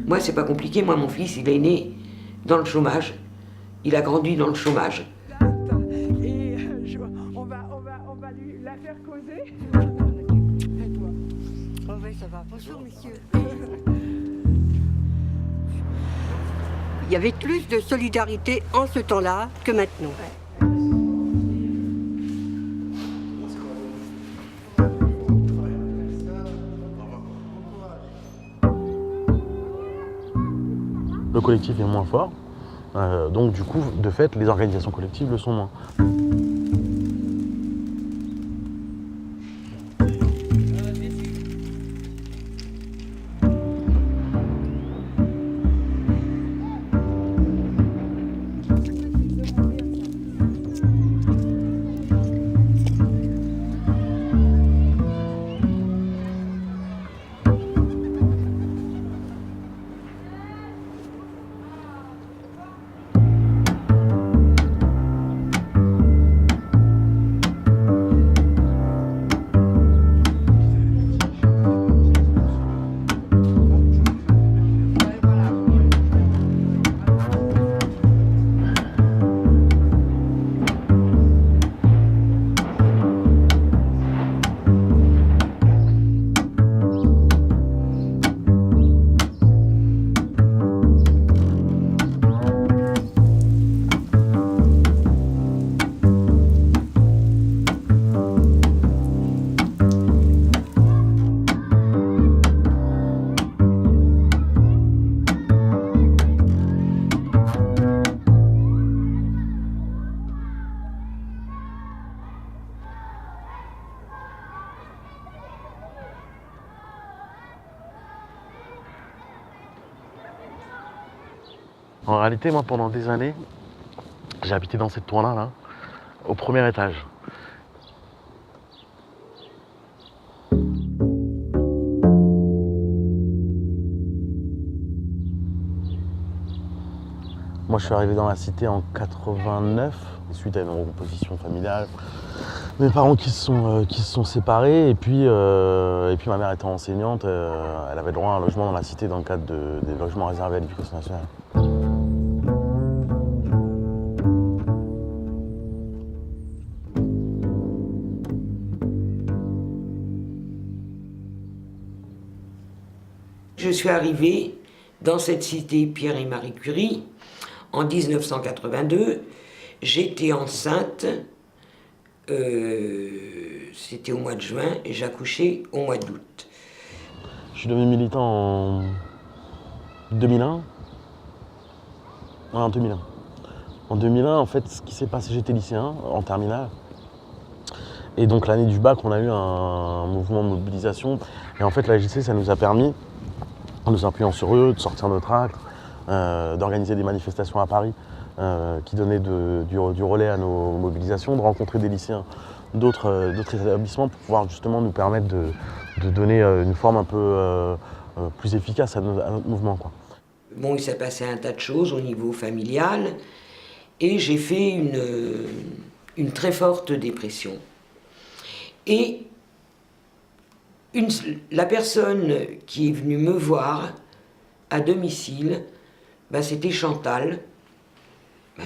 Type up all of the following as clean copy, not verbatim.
Moi, c'est pas compliqué. Moi, mon fils, il est né dans le chômage. Il a grandi dans le chômage. Et on va lui la faire causer. Et toi? Oh oui, ça va. Bonjour, monsieur. Il y avait plus de solidarité en ce temps-là que maintenant. Le collectif est moins fort, donc du coup, de fait, les organisations collectives le sont moins. En réalité, moi, pendant des années, j'ai habité dans cette tour-là, là, au premier étage. Moi, je suis arrivé dans la cité en 89, suite à une recomposition familiale. Mes parents qui se sont séparés, et puis ma mère étant enseignante, elle avait droit à un logement dans la cité dans le cadre des logements réservés à l'éducation nationale. Je suis arrivée dans cette cité Pierre et Marie Curie en 1982. J'étais enceinte, c'était au mois de juin, et j'accouchais au mois d'août. Je suis devenu militant en 2001. Ouais, en 2001. En 2001, en fait, ce qui s'est passé, j'étais lycéen, en terminale. Et donc l'année du bac, on a eu un mouvement de mobilisation. Et en fait, la JC, ça nous a permis, en nous appuyant sur eux, de sortir notre acte, d'organiser des manifestations à Paris qui donnaient du relais à nos mobilisations, de rencontrer des lycéens d'autres établissements pour pouvoir justement nous permettre de donner une forme un peu plus efficace à notre mouvement, quoi. Bon, il s'est passé un tas de choses au niveau familial et j'ai fait une très forte dépression. Et la personne qui est venue me voir à domicile, c'était Chantal,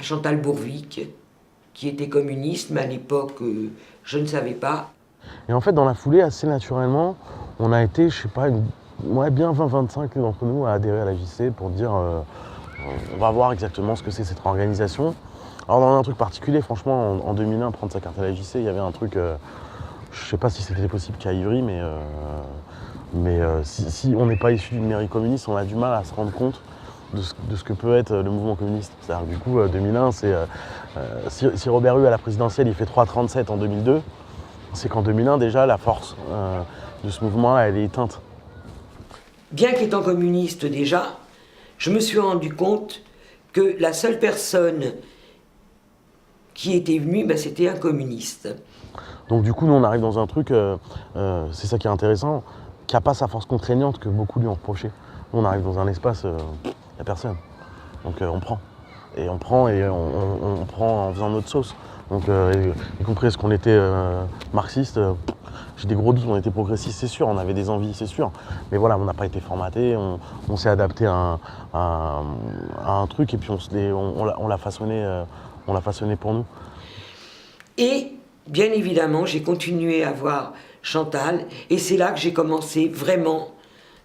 Chantal Bourvic, qui était communiste, mais à l'époque, je ne savais pas. Et en fait, dans la foulée, assez naturellement, on a été, je sais pas, bien 20-25 d'entre nous à adhérer à la JC pour dire on va voir exactement ce que c'est cette organisation. Alors dans un truc particulier, franchement, en 2001, prendre sa carte à la JC, il y avait un truc, je sais pas si c'était possible qu'à Ivry, mais si on n'est pas issu d'une mairie communiste, on a du mal à se rendre compte de ce que peut être le mouvement communiste. C'est-à-dire du coup, 2001, c'est si Robert Hue à la présidentielle, il fait 3,37 en 2002, c'est qu'en 2001 déjà, la force de ce mouvement-là, elle est éteinte. Bien qu'étant communiste déjà, je me suis rendu compte que la seule personne qui était venue, c'était un communiste. Donc du coup, nous, on arrive dans un truc, c'est ça qui est intéressant, qui n'a pas sa force contraignante que beaucoup lui ont reproché. Nous, on arrive dans un espace, il n'y a personne. Donc on prend. Et on prend en faisant notre sauce. Donc y compris est-ce qu'on était marxiste, j'ai des gros doutes, on était progressistes, c'est sûr, on avait des envies, c'est sûr. Mais voilà, on n'a pas été formaté, on s'est adapté à un truc et puis on l'a façonné pour nous. Et bien évidemment, j'ai continué à voir Chantal et c'est là que j'ai commencé vraiment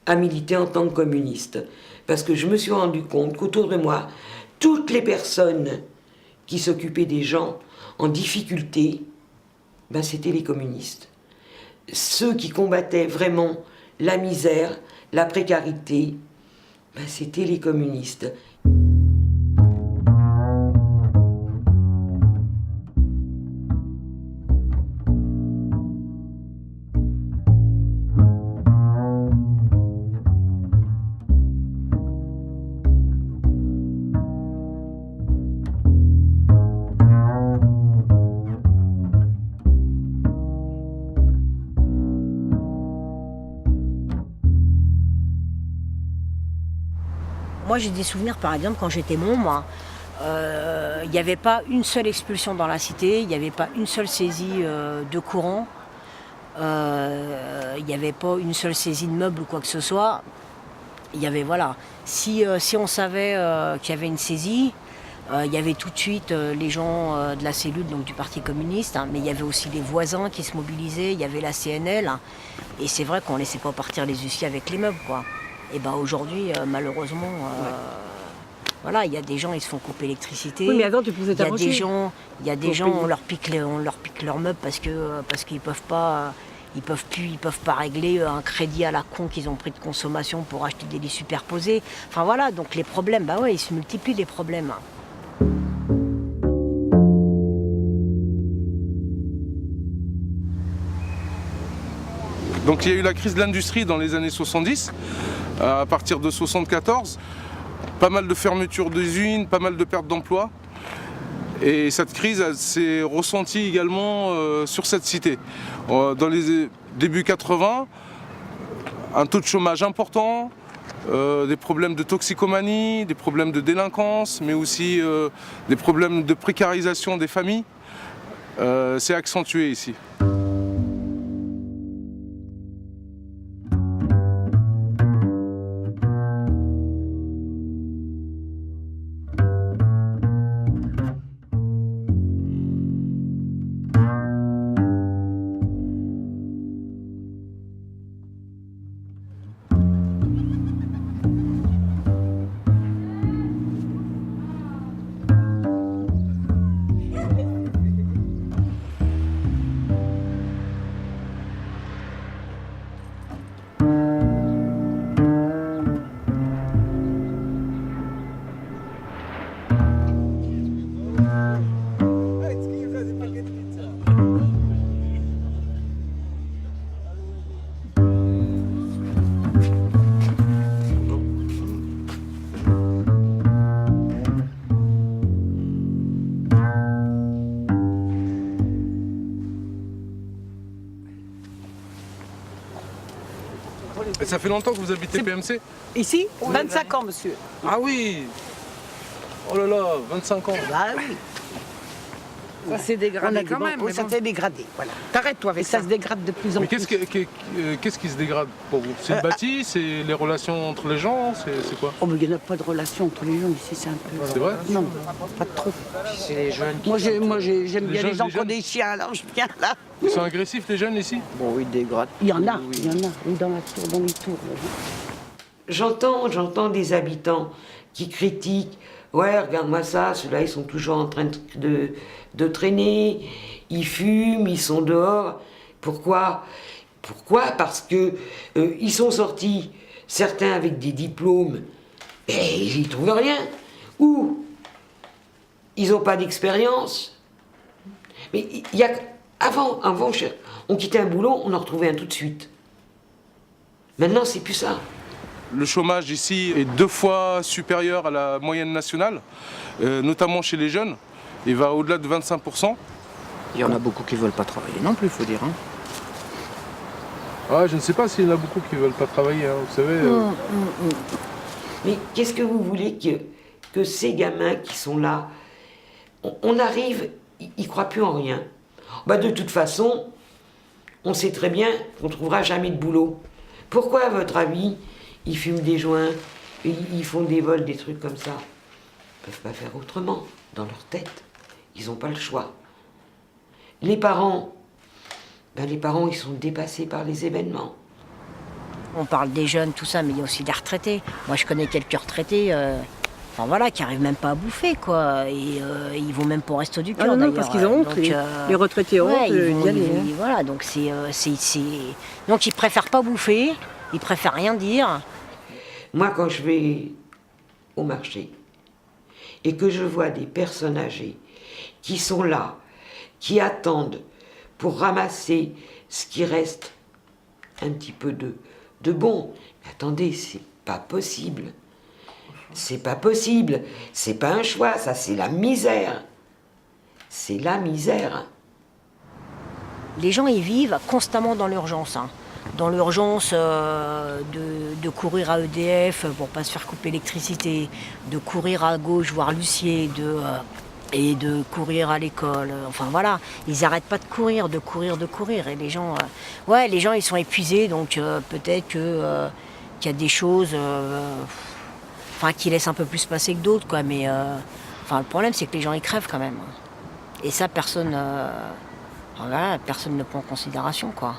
à militer en tant que communiste. Parce que je me suis rendu compte qu'autour de moi, toutes les personnes qui s'occupaient des gens en difficulté, ben c'était les communistes. Ceux qui combattaient vraiment la misère, la précarité, ben c'était les communistes. Moi, j'ai des souvenirs, par exemple, quand j'étais môme, il n'y avait pas une seule expulsion dans la cité, il n'y avait pas une seule saisie de courant, il n'y avait pas une seule saisie de meubles ou quoi que ce soit. Il y avait, voilà, si on savait qu'il y avait une saisie, il y avait tout de suite les gens de la cellule, donc du Parti communiste, hein, mais il y avait aussi les voisins qui se mobilisaient, il y avait la CNL, hein, et c'est vrai qu'on ne laissait pas partir les huissiers avec les meubles, quoi. Et ben aujourd'hui, malheureusement, voilà, il y a des gens, ils se font couper l'électricité. Oui, mais avant, tu pouvais t'arranger. Il y a des gens, on leur pique leurs meubles parce qu'ils peuvent pas, ils peuvent pas régler un crédit à la con qu'ils ont pris de consommation pour acheter des lits superposés. Enfin voilà, donc les problèmes, bah ouais, ils se multiplient les problèmes. Donc il y a eu la crise de l'industrie dans les années 70, à partir de 74, pas mal de fermetures d'usines, pas mal de pertes d'emplois. Et cette crise s'est ressentie également sur cette cité. Dans les débuts 80, un taux de chômage important, des problèmes de toxicomanie, des problèmes de délinquance, mais aussi des problèmes de précarisation des familles. C'est accentué ici. Et ça fait longtemps que vous habitez PMC? Ici, 25 ans, monsieur. Ah oui! Oh là là, 25 ans. Bah oui. Ça s'est dégradé quand même. Ça s'est dégradé, voilà. T'arrêtes-toi avec Et ça se dégrade de plus en Mais plus. qu'est-ce qui se dégrade pour vous? C'est le bâti, c'est les relations entre les gens, c'est quoi? Oh, mais il n'y en a pas de relation entre les gens ici, c'est un peu... C'est vrai? Non, pas trop. C'est les jeunes. Moi, j'aime bien jeunes, les gens les qui ont jeunes. des chiens, alors je viens là. Ils sont agressifs les jeunes ici? Bon, ils dégradent. Il y en a, oui, dans la tour, dans les tours. J'entends des habitants qui critiquent. Ouais, regarde-moi ça, ceux-là, ils sont toujours en train de traîner, ils fument, ils sont dehors. Pourquoi? Parce que ils sont sortis, certains avec des diplômes, et ils n'y trouvent rien. Ou ils n'ont pas d'expérience. Mais il y a, avant, on quittait un boulot, on en retrouvait un tout de suite. Maintenant, c'est plus ça. Le chômage ici est 2 fois supérieur à la moyenne nationale, notamment chez les jeunes. Il va au-delà de 25%. Il y en a beaucoup qui veulent pas travailler non plus, faut dire. Hein. Ah, je ne sais pas s'il y en a beaucoup qui ne veulent pas travailler, hein, vous savez. Mais qu'est-ce que vous voulez que ces gamins qui sont là, on arrive, ils ne croient plus en rien. Bah, de toute façon, on sait très bien qu'on ne trouvera jamais de boulot. Pourquoi, à votre avis, ils fument des joints, ils font des vols, des trucs comme ça? Ils ne peuvent pas faire autrement, dans leur tête. Ils n'ont pas le choix. Les parents, ils sont dépassés par les événements. On parle des jeunes, tout ça, mais il y a aussi des retraités. Moi, je connais quelques retraités qui n'arrivent même pas à bouffer, quoi. Et ils vont même pas au resto du cœur, non, d'ailleurs. parce qu'ils ont honte, les retraités ont honte d'y aller. Voilà, donc donc ils préfèrent pas bouffer, ils préfèrent rien dire. Moi, quand je vais au marché et que je vois des personnes âgées qui sont là, qui attendent pour ramasser ce qui reste un petit peu de bon. Mais attendez, c'est pas possible. C'est pas possible. C'est pas un choix, ça, c'est la misère. C'est la misère. Les gens, ils vivent constamment dans l'urgence. Dans l'urgence de courir à EDF pour pas se faire couper l'électricité, de courir à gauche voir l'huissier, et de courir à l'école. Enfin voilà, ils n'arrêtent pas de courir. Et les gens, les gens ils sont épuisés, donc peut-être qu'il y a des choses qui laissent un peu plus passer que d'autres, quoi. Mais le problème c'est que les gens ils crèvent quand même. Et ça personne ne prend en considération, quoi.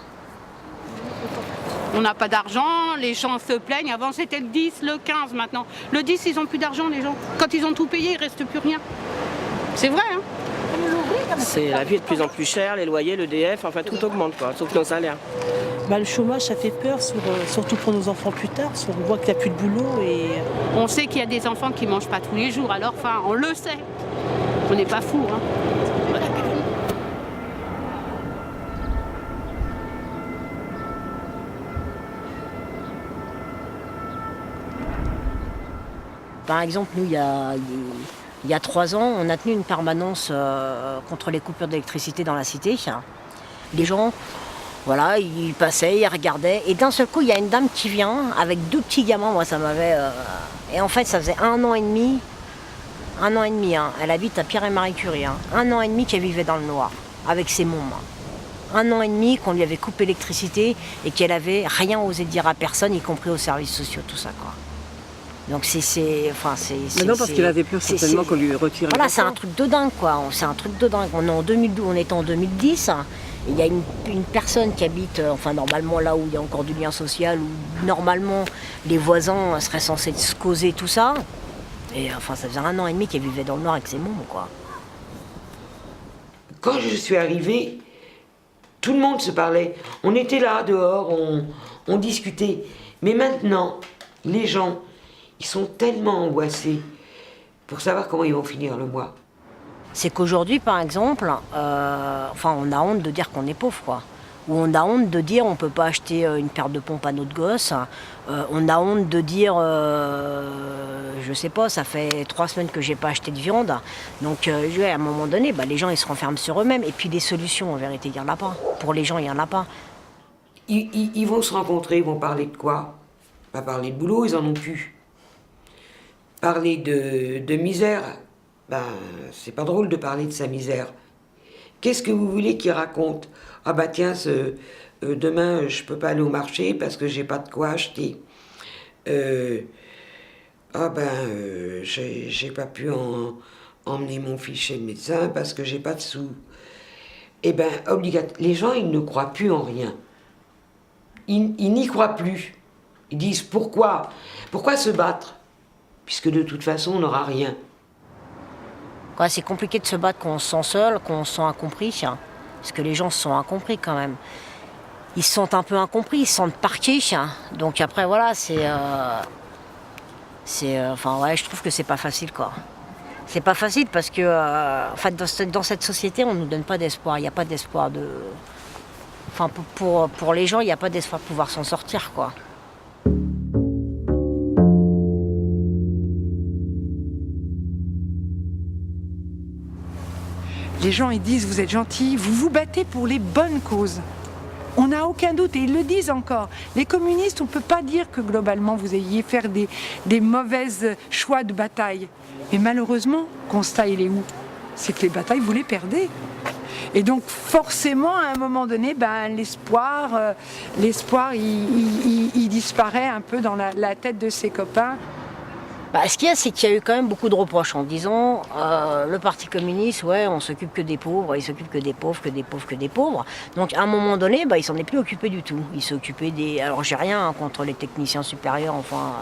On n'a pas d'argent, les gens se plaignent. Avant c'était le 10, le 15 maintenant. Le 10 ils n'ont plus d'argent, les gens. Quand ils ont tout payé, il ne reste plus rien. C'est vrai, hein? La vie est de plus en plus chère, les loyers, l'EDF, tout augmente, quoi, sauf nos salaires. Le chômage, ça fait peur, surtout pour nos enfants plus tard. On voit qu'il n'y a plus de boulot. On sait qu'il y a des enfants qui ne mangent pas tous les jours, alors on le sait. On n'est pas fous, hein. Par exemple, nous, il y a 3 ans, on a tenu une permanence contre les coupures d'électricité dans la cité. Les gens, ils passaient, ils regardaient. Et d'un seul coup, il y a une dame qui vient avec 2 petits gamins. Moi, ça m'avait... Et en fait, ça faisait 1 an et demi. Elle habite à Pierre et Marie Curie. 1 an et demi qu'elle vivait dans le noir, avec ses mômes. 1 an et demi qu'on lui avait coupé l'électricité et qu'elle avait rien osé dire à personne, y compris aux services sociaux, tout ça, quoi. Donc non, parce qu'elle avait peur certainement qu'on lui retire. Voilà, c'est un truc de dingue, quoi. C'est un truc de dingue. On était en 2010. Et il y a une personne qui habite, normalement là où il y a encore du lien social, où normalement les voisins seraient censés se causer tout ça. Et ça faisait 1 an et demi qu'elle vivait dans le noir avec ses mômes, quoi. Quand je suis arrivée, tout le monde se parlait. On était là, dehors, on discutait. Mais maintenant, les gens, ils sont tellement angoissés pour savoir comment ils vont finir le mois. C'est qu'aujourd'hui, par exemple, on a honte de dire qu'on est pauvre, quoi. Ou on a honte de dire on ne peut pas acheter une paire de pompes à notre gosse. On a honte de dire, je sais pas, ça fait 3 semaines que j'ai pas acheté de viande. Donc, à un moment donné, les gens ils se renferment sur eux-mêmes. Et puis des solutions, en vérité, il n'y en a pas. Pour les gens, il n'y en a pas. Ils vont se rencontrer, ils vont parler de quoi? Pas parler de boulot, ils en ont plus. Parler de misère, c'est pas drôle de parler de sa misère. Qu'est-ce que vous voulez qu'il raconte? Ah tiens, demain je peux pas aller au marché parce que j'ai pas de quoi acheter. J'ai pas pu emmener mon fils chez le médecin parce que j'ai pas de sous. Les gens, ils ne croient plus en rien. Ils n'y croient plus. Ils disent pourquoi se battre? Puisque de toute façon, on n'aura rien. C'est compliqué de se battre quand on se sent seul, quand on se sent incompris. Parce que les gens se sont incompris quand même. Ils se sentent un peu incompris, ils se sentent parqués. Donc après, voilà, je trouve que c'est pas facile, quoi. C'est pas facile parce que, dans cette société, on nous donne pas d'espoir. Il n'y a pas d'espoir de... pour les gens, il n'y a pas d'espoir de pouvoir s'en sortir, quoi. Les gens, ils disent, vous êtes gentils, vous vous battez pour les bonnes causes. On n'a aucun doute, et ils le disent encore. Les communistes, on ne peut pas dire que globalement, vous ayez fait des mauvais choix de bataille. Mais malheureusement, le constat, il est où? C'est que les batailles, vous les perdez. Et donc forcément, à un moment donné, l'espoir, il disparaît un peu dans la tête de ses copains. Ce qu'il y a, c'est qu'il y a eu quand même beaucoup de reproches en disant le Parti communiste, ouais, on s'occupe que des pauvres, il s'occupe que des pauvres, que des pauvres, que des pauvres. Donc à un moment donné, il s'en est plus occupé du tout. Il s'est occupé des... Alors j'ai rien contre les techniciens supérieurs, enfin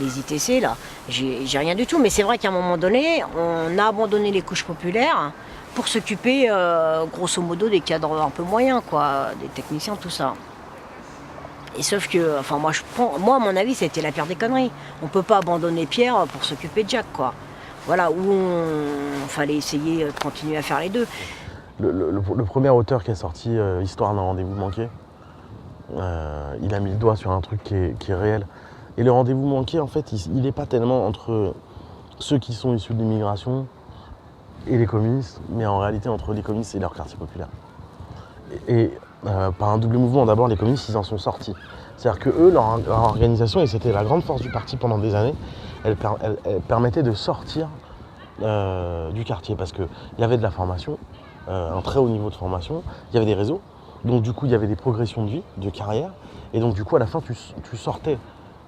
les ITC là, j'ai rien du tout. Mais c'est vrai qu'à un moment donné, on a abandonné les couches populaires pour s'occuper grosso modo des cadres un peu moyens, quoi, des techniciens, tout ça. Et sauf que, enfin moi à mon avis, c'était la pire des conneries. On peut pas abandonner Pierre pour s'occuper de Jacques, quoi. Voilà, où on fallait essayer de continuer à faire les deux. Le premier auteur qui a sorti Histoire d'un rendez-vous manqué, il a mis le doigt sur un truc qui est réel. Et le rendez-vous manqué, en fait, il n'est pas tellement entre ceux qui sont issus de l'immigration et les communistes, mais en réalité entre les communistes et leur quartier populaire. Et par un double mouvement, d'abord les communistes, ils en sont sortis. C'est-à-dire que eux, leur organisation, et c'était la grande force du parti pendant des années, elle permettait de sortir du quartier, parce qu'il y avait de la formation, un très haut niveau de formation, il y avait des réseaux, donc du coup il y avait des progressions de vie, de carrière, et donc du coup à la fin tu sortais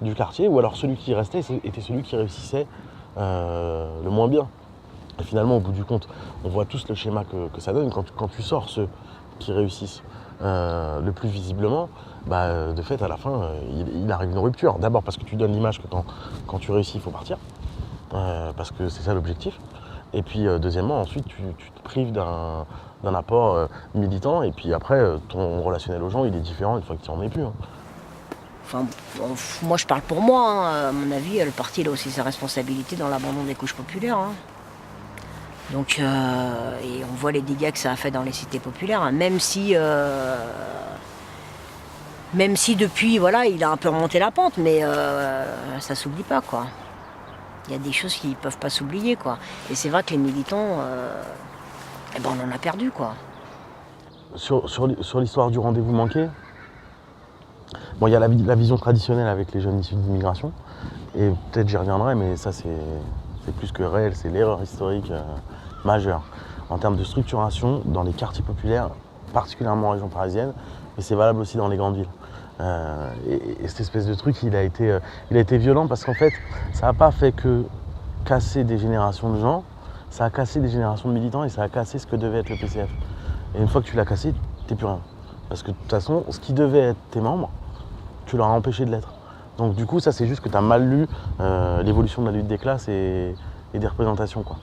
du quartier, ou alors celui qui restait était celui qui réussissait le moins bien. Et finalement, au bout du compte, on voit tous le schéma que ça donne. Quand tu sors ceux qui réussissent le plus visiblement, de fait, à la fin, il arrive une rupture. D'abord parce que tu donnes l'image que quand tu réussis, il faut partir, parce que c'est ça l'objectif. Et puis, deuxièmement, ensuite, tu te prives d'un apport militant, et puis après, ton relationnel aux gens, il est différent une fois que tu n'en es plus. Enfin, moi, je parle pour moi. À mon avis, le parti il a aussi sa responsabilité dans l'abandon des couches populaires. Donc, et on voit les dégâts que ça a fait dans les cités populaires, même si depuis, voilà, il a un peu remonté la pente, mais ça s'oublie pas, quoi. Il y a des choses qui ne peuvent pas s'oublier, quoi. Et c'est vrai que les militants, on en a perdu, quoi. Sur l'histoire du rendez-vous manqué, bon, il y a la vision traditionnelle avec les jeunes issus de l'immigration, et peut-être j'y reviendrai, mais ça c'est plus que réel, c'est l'erreur historique majeure en termes de structuration dans les quartiers populaires, particulièrement en région parisienne, mais c'est valable aussi dans les grandes villes. Et cette espèce de truc, il a été violent parce qu'en fait, ça n'a pas fait que casser des générations de gens, ça a cassé des générations de militants et ça a cassé ce que devait être le PCF. Et une fois que tu l'as cassé, t'es plus rien. Parce que de toute façon, ce qui devait être tes membres, tu leur as empêché de l'être. Donc du coup, ça c'est juste que tu as mal lu l'évolution de la lutte des classes et des représentations, quoi.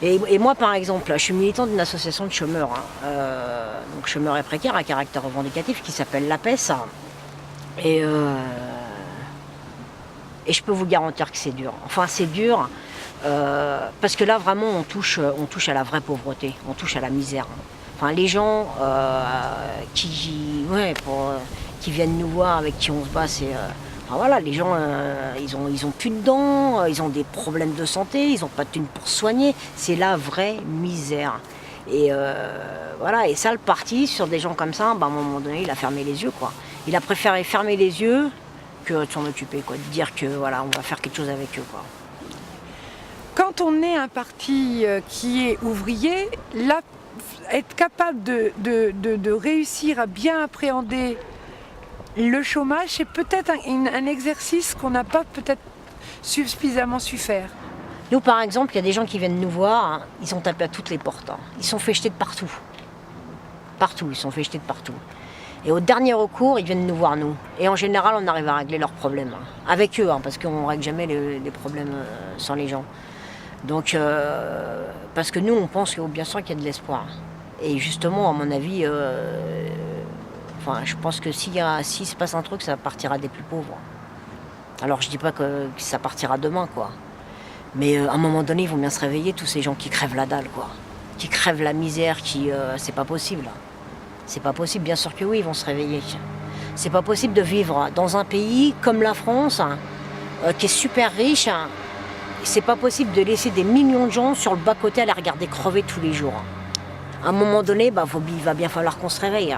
Et moi, par exemple, je suis militant d'une association de chômeurs, donc chômeurs et précaires à caractère revendicatif, qui s'appelle l'APES. Et je peux vous garantir que c'est dur. Enfin, c'est dur parce que là, vraiment, on touche à la vraie pauvreté, on touche à la misère. Enfin, les gens qui viennent nous voir, avec qui on se bat, c'est... voilà, les gens, ils ont plus de dents, ils ont des problèmes de santé, ils n'ont pas de thunes pour se soigner. C'est la vraie misère. Et voilà, et ça, le parti, sur des gens comme ça, à un moment donné, il a fermé les yeux, quoi. Il a préféré fermer les yeux que de s'en occuper, quoi. De dire que, voilà, on va faire quelque chose avec eux, quoi. Quand on est un parti qui est ouvrier, là, être capable de réussir à bien appréhender le chômage, c'est peut-être un exercice qu'on n'a pas peut-être suffisamment su faire. Nous, par exemple, il y a des gens qui viennent nous voir, ils sont tapés à toutes les portes. Ils sont fait jeter de partout. Partout, ils sont fait jeter de partout. Et au dernier recours, ils viennent nous voir, nous. Et en général, on arrive à régler leurs problèmes. Avec eux, parce qu'on ne règle jamais les problèmes sans les gens. Donc, parce que nous, on pense bien sûr qu'il y a de l'espoir. Et justement, à mon avis... je pense que s'il se passe un truc, ça partira des plus pauvres. Alors je dis pas que ça partira demain, quoi. Mais à un moment donné, ils vont bien se réveiller, tous ces gens qui crèvent la dalle, quoi. Qui crèvent la misère, c'est pas possible. C'est pas possible, bien sûr que oui, ils vont se réveiller. C'est pas possible de vivre dans un pays comme la France, qui est super riche. C'est pas possible de laisser des millions de gens sur le bas-côté à les regarder crever tous les jours. À un moment donné, il va bien falloir qu'on se réveille.